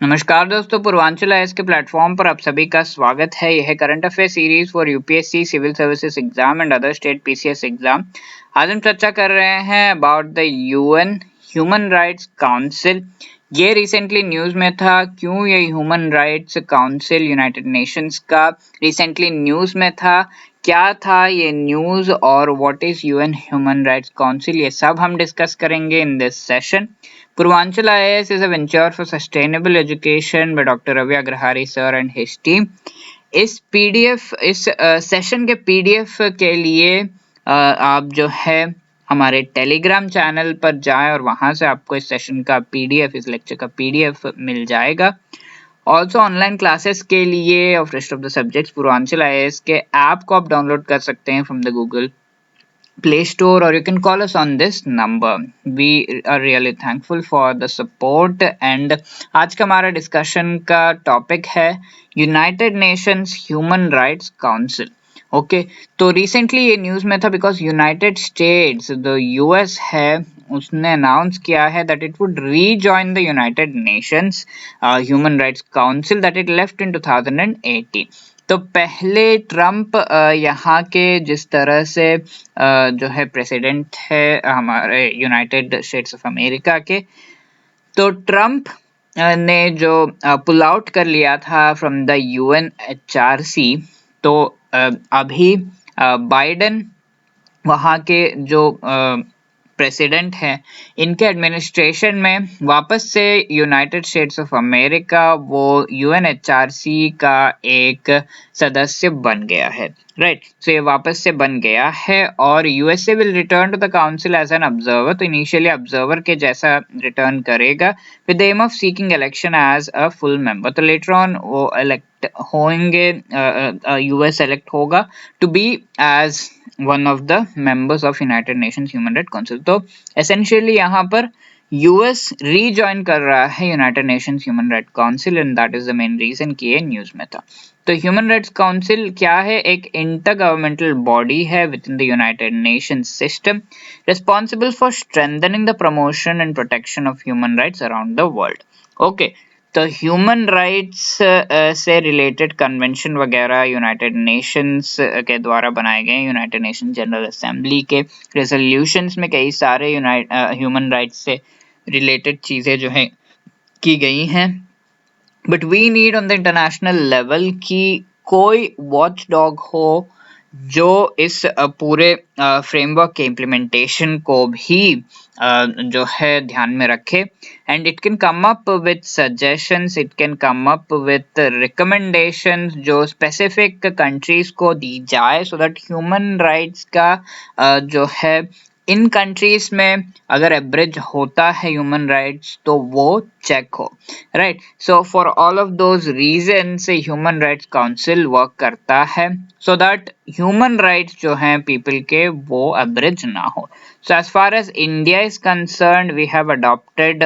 नमस्कार दोस्तों, पूर्वांचल आईएएस के प्लेटफॉर्म पर आप सभी का स्वागत है। यह current affair series for UPSC civil services exam and other state PCS exam. आज हम चर्चा कर रहे हैं about the UN human rights council. ये रिसेंटली न्यूज में था। क्यों ये human rights council United Nations का रिसेंटली न्यूज में था, क्या था ये न्यूज और what is UN human rights council, ये सब हम डिस्कस करेंगे in this session. Purvanchal IAS is a venture for sustainable education by Dr. Ravi Agrahari sir and his team. इस सेशन के पीडीएफ के लिए आप जो है हमारे टेलीग्राम चैनल पर जाएं और वहां से आपको इस सेशन का पीडीएफ, इस लेक्चर का पीडीएफ मिल जाएगा। ऑल्सो ऑनलाइन क्लासेस के लिए of rest of the subjects Purvanchal IAS के ऐप को आप डाउनलोड कर सकते हैं from the Google Play Store, or you can call us on this number. We are really thankful for the support. And आज का हमारा डिस्कशन का टॉपिक है United Nations human rights council. Okay, तो रिसेंटली ये न्यूज में था because United states the US है, उसने अनाउंस किया है that it would rejoin the United Nations human rights council that it left in 2018। तो पहले ट्रम्प यहाँ के जिस तरह से जो है प्रेसिडेंट है हमारे यूनाइटेड स्टेट्स ऑफ अमेरिका के, तो ट्रम्प ने जो पुल आउट कर लिया था फ्रॉम द यूएनएचआरसी, तो अभी बाइडेन वहाँ के जो प्रेसिडेंट हैं, इनके एडमिनिस्ट्रेशन में वापस से यूनाइटेड स्टेट्स ऑफ अमेरिका वो यूएनएचआरसी का एक सदस्य बन गया है। राइट, सो ये वापस से बन गया है और USA will return to the council as an observer. तो इनिशियली ऑब्जर्वर के जैसा रिटर्न करेगा with the aim of seeking election as a full member. तो लेटर ऑन वो इलेक्ट होंगे, यूएस इलेक्ट होगा to be as one of the members of United Nations human right council. तो essentially यहाँ पर यूएस रीजॉइन कर रहा है United Nations human right council and that is the main reason कि ये न्यूज में था। तो ह्यूमन राइट्स काउंसिल क्या है? एक इंटर गवर्नमेंटल बॉडी है with in the United Nations system, responsible for strengthening the promotion and protection of human rights around the world. Okay, तो ह्यूमन राइट्स से रिलेटेड कन्वेंशन वगैरह यूनाइटेड नेशंस के द्वारा बनाए गए, यूनाइटेड नेशन जनरल असेंबली के resolutions में कई सारे ह्यूमन राइट्स से रिलेटेड चीज़ें जो है की गई हैं। But we need on the international level कि कोई वॉच डॉग हो जो इस पूरे फ्रेमवर्क के इम्प्लीमेंटेशन को भी जो है ध्यान में रखे and it can come up with suggestions, it can come up with recommendations जो स्पेसिफिक कंट्रीज को दी जाए सो दैट ह्यूमन राइट्स का जो है इन कंट्रीज में अगर एब्रिज होता है ह्यूमन राइट्स तो वो चेक हो। Right, so for all of those reasons human rights council work करता है सो दैट ह्यूमन राइट्स जो हैं पीपल के वो एब्रिज ना हो। So as far as India is concerned, we have adopted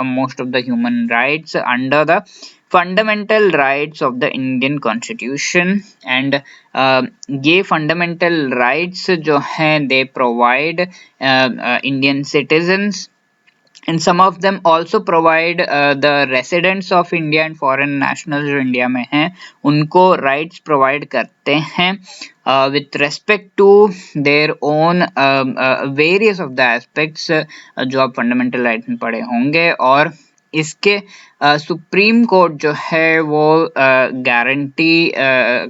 most of the human rights under the fundamental rights of the Indian Constitution and ये fundamental rights जो हैं they provide Indian citizens and some of them also provide the residents of India and foreign nationals जो India में हैं उनको rights provide करते हैं with respect to their own various of the aspects जो आप fundamental rights में पढ़े होंगे। और इसके सुप्रीम कोर्ट जो है वो गारंटी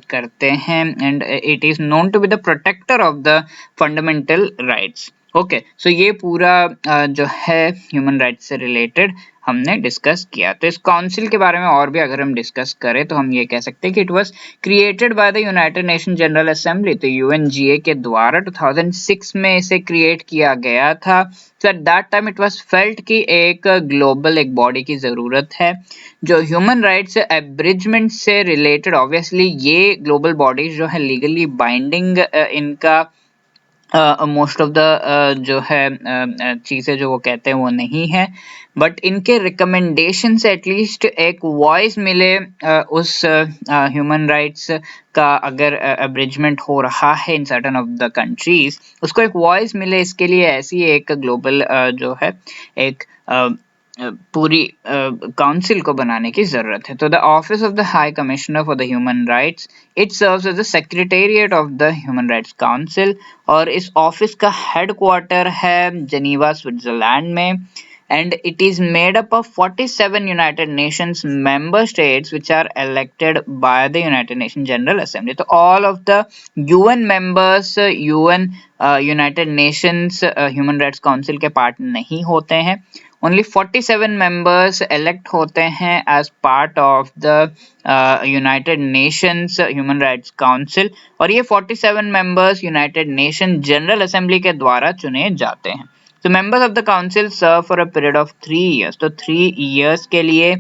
करते हैं and it is known to be the protector of the fundamental rights. Okay, so ये पूरा जो है ह्यूमन राइट्स से रिलेटेड हमने डिस्कस किया। तो इस काउंसिल के बारे में और भी अगर हम डिस्कस करें तो हम ये कह सकते हैं कि it was created by the United Nation General Assembly, तो यूएनजीए के द्वारा 2006 में इसे क्रिएट किया गया था। So at that time it was felt कि एक ग्लोबल एक बॉडी की ज़रूरत है जो ह्यूमन राइट्स एब्रिजमेंट से रिलेटेड। ऑब्वियसली ये ग्लोबल बॉडीज जो है लीगली बाइंडिंग इनका मोस्ट ऑफ द जो है चीज़ें जो वो कहते हैं वो नहीं है, बट इनके रिकमेंडेशन से एटलीस्ट एक वॉइस मिले उस ह्यूमन राइट्स का अगर अब्रिजमेंट हो रहा है in certain of the countries, उसको एक वॉइस मिले, इसके लिए ऐसी एक ग्लोबल जो है एक पूरी काउंसिल को बनाने की जरूरत है। तो the office of the high commissioner for the human rights, it serves as the secretariat of the human rights council, और इस ऑफिस का हेडक्वार्टर है जेनीवा स्विट्जरलैंड में, and it is made up of 47 United Nations member states which are elected by the United Nations General Assembly. So all of the UN members UN United Nations Human Rights Council के part नहीं होते हैं। only 47 members elect होते हैं as part of the United Nations Human Rights Council, और ये 47 members United Nations General Assembly के द्वारा चुने जाते हैं। तो members of the council serve for a period of 3 years, तो 3 years के लिए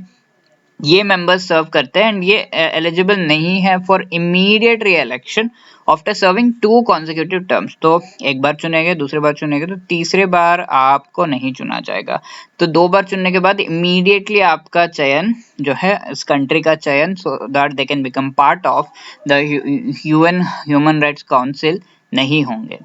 ये मेंबर्स सर्व करते हैं, एंड ये एलिजिबल नहीं है फॉर इमीडिएट री election after serving 2 consecutive terms. तो एक बार चुनेंगे, दूसरी बार चुनेंगे, तो तीसरे बार आपको नहीं चुना जाएगा। तो 2 बार चुनने के बाद इमीडिएटली आपका चयन जो है इस कंट्री का चयन, so that they can become part of the UN human rights council नहीं होंगे।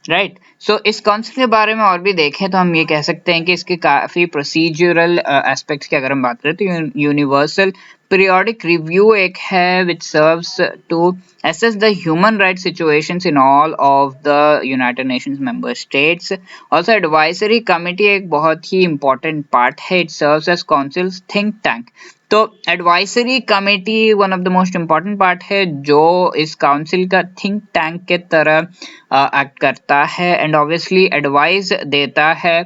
राइट सो इस काउंसिल के बारे में और भी देखें तो हम ये कह सकते हैं कि इसके काफ़ी प्रोसीजरल एस्पेक्ट्स की अगर हम बात करें तो यूनिवर्सल पीरियोडिक रिव्यू एक है which serves to assess the human rights situations in all of the United Nations member states. Also advisory committee एक बहुत ही important part है, it serves as council's think tank. तो advisory committee one of the most important part है जो इस council का think tank के तरह एक्ट करता है, एंड ऑब्वियसली एडवाइस देता है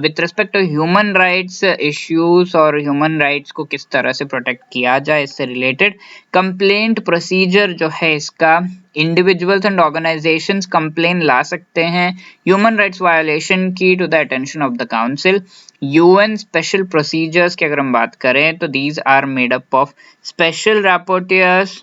with respect to human rights issues और ह्यूमन राइट्स को किस तरह से प्रोटेक्ट किया जाए, इससे रिलेटेड कंप्लेंट प्रोसीजर जो है इसका, इंडिविजुअल्स एंड ऑर्गेनाइजेशंस कंप्लेन ला सकते हैं ह्यूमन राइट्स वायोलेशन की to the attention of the council. UN special procedures की अगर हम बात करें तो these are made up of special rapporteurs,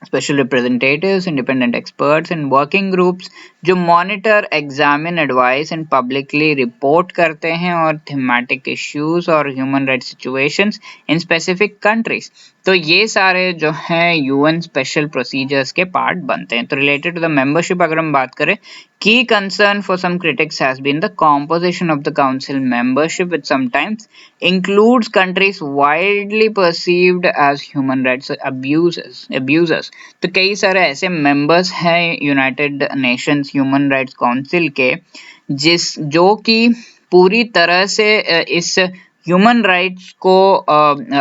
special representatives, independent experts and working groups जो monitor, examine, advise and publicly report करते हैं और thematic issues और human rights situations in specific countries। तो ये सारे जो हैं UN special procedures के part बनते हैं। तो related to the membership अगर हम बात करें, key concern for some critics has been the composition of the council membership, which sometimes includes countries widely perceived as human rights abusers। तो कई सारे ऐसे मेंबर्स हैं United Nations human rights council के जो कि पूरी तरह से इस ह्यूमन राइट्स को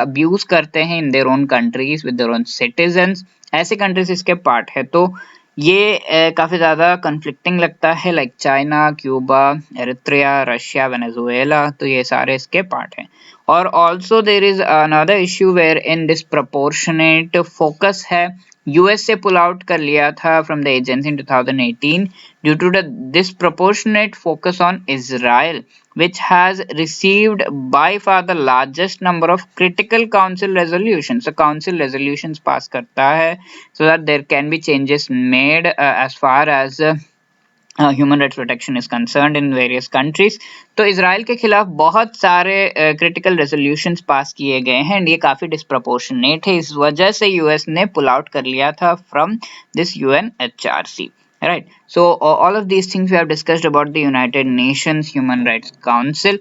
अब्यूज करते हैं in their own countries with their own citizens. ऐसे कंट्रीज इसके पार्ट है, तो ये काफ़ी ज़्यादा कन्फ्लिक्टिंग लगता है, like China, Cuba, Eritrea, Russia, Venezuela, तो ये सारे इसके पार्ट हैं। और also there is another issue where in disproportionate focus है, यूएस से पुल आउट कर लिया था from the agency in 2018 due to the disproportionate focus on Israel, which has received by far the largest number of critical council resolutions. So council resolutions pass करता है so that there can be changes made as far as human rights protection is concerned in various countries. तो Israel के खिलाफ बहुत सारे critical resolutions पास किए गए हैं, एंड ये काफ़ी डिस्प्रपोर्शनेट है, इस वजह से यूएस ने पुल आउट कर लिया था from this UNHRC. Right, so all of these things we have discussed about the United Nations Human Rights Council.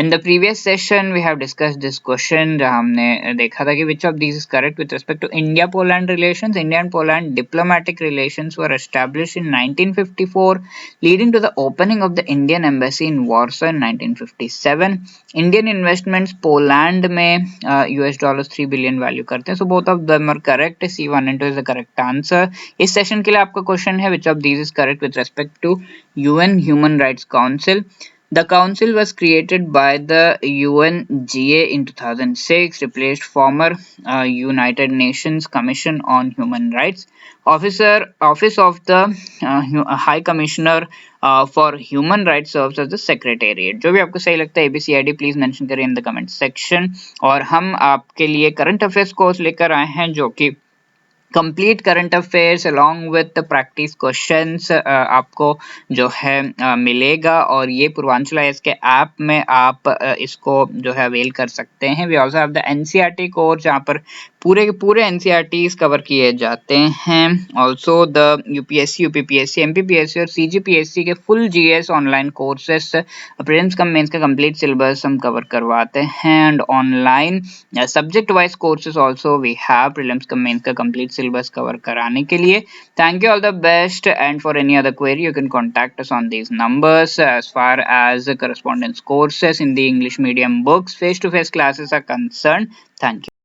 In the previous session we have discussed this question जहाँ हमने देखा था कि which of these is correct with respect to India-Poland relations. India and Poland diplomatic relations were established in 1954, leading to the opening of the Indian embassy in Warsaw in 1957. Indian investments Poland में $3 billion value करते हैं, so both of them are correct. C1 and 2 is the correct answer. इस session के लिए आपका question है which of these is correct with respect to UN Human Rights Council. The council was created by the UNGA in 2006, replaced former United Nations Commission on Human Rights. Office of the High Commissioner for Human Rights serves as the Secretariat. जो भी आपको सही लगता है ABCID please mention करें in the comment section. और हम आपके लिए करंट अफेयर्स कोर्स लेकर आए हैं जो कि complete current affairs along with practice questions आपको जो है मिलेगा, और ये पूर्वांचल आईएएस के ऐप में आप इसको जो है अवेल कर सकते हैं। We also have the NCERT course जहाँ पर पूरे के पूरे एनसीईआरटीज कवर किए जाते हैं। Also the UPSC, UPPSC, MPPSC और सीजीपीएससी के full GS online courses, prelims cum mains का कंप्लीट सिलेबस हम कवर करवाते हैं। And online subject wise courses also we have prelims cum mains का कंप्लीट सिलेबस कवर कराने के लिए। Thank you, all the best, and for any other query you can contact us on these numbers. As far as correspondence courses in the English medium books, face to face classes are concerned. Thank you.